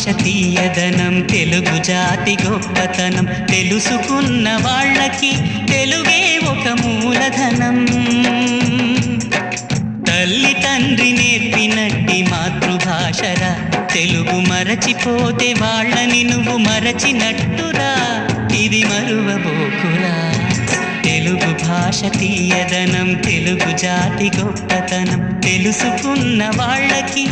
భాష తీయదనం తెలుగు జాతి గొప్పతనం తెలుసుకున్న వాళ్ళకి తెలుగే ఒక మూలధనం తల్లి తండ్రి నేర్పినట్టి మాతృభాషరా తెలుగు మరచిపోతే వాళ్ళని నువ్వు మరచినట్టురా ఇది మరువబోకురా తెలుగు భాష తీయదనం తెలుగు జాతి గొప్పతనం తెలుసుకున్న వాళ్ళకి